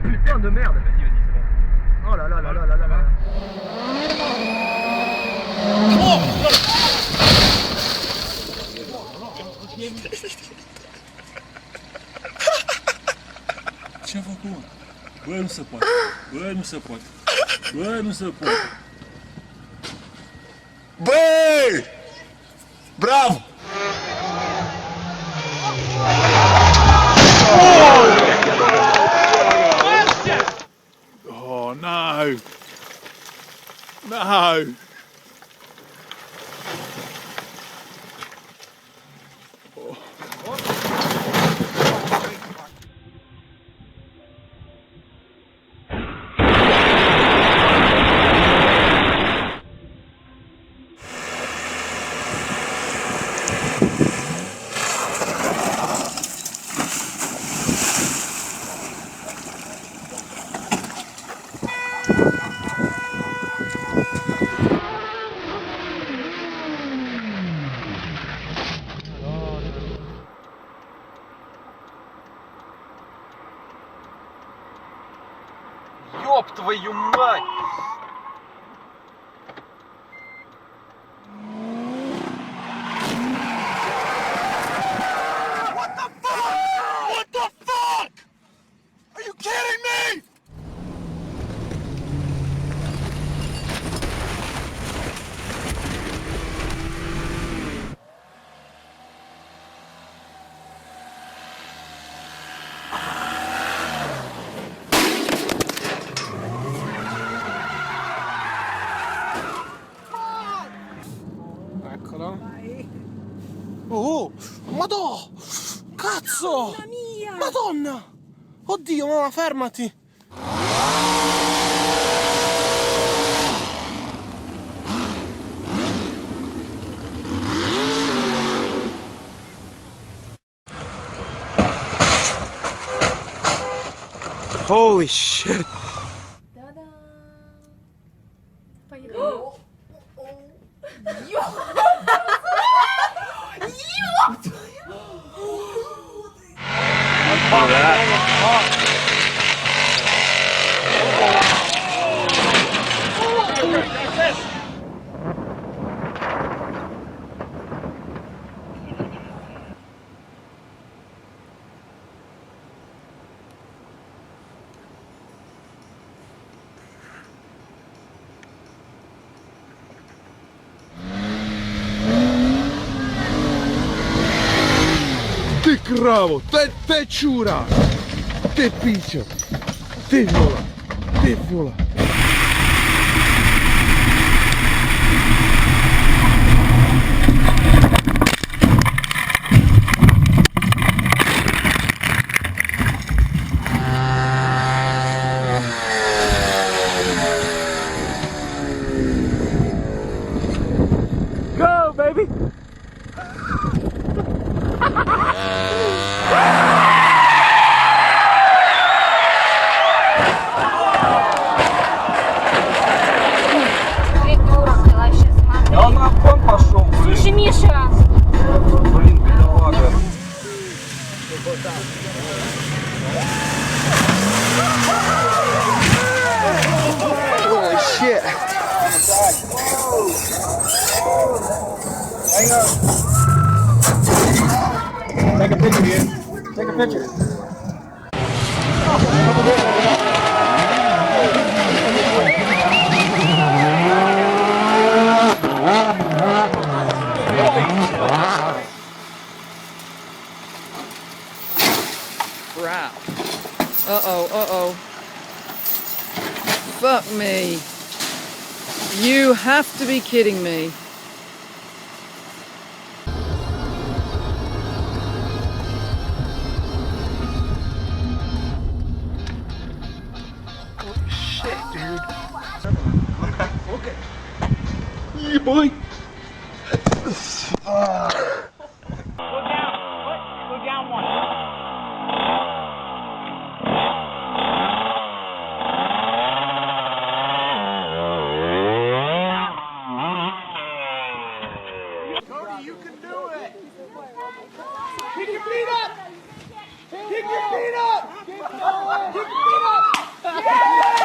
putain de merde. Vas-y, c'est bon. Oh là là là là là là là. Ce-a făcut, mă? Bă, nu se poate. Bă, nu se poate. Bă, nu se poate. Băi! Bravo! Oh, no! No! Ёб твою мать! What the fuck? What the fuck? Are you kidding me? Eccolo. Oh, madò! Cazzo! Mamma mia! Madonna! Oddio, mamma, fermati! Holy shit! Та-дам! Поехали. Ty kravo, te čura! Te pičo! Ty vola! Ty vola! Go, baby! Да он на обгон пошел, блин. Слушай, Миша! Блин, бедолага. Holy shit! Hang on. Take a picture, dude. Take a picture. Crap. Uh-oh, uh-oh. Fuck me. You have to be kidding me. Shit, dude! Yeah, boy! Go down one. Cody, you can do it! Kick your feet up! Kick your feet up! Keep going! Kick your feet up! Yeah!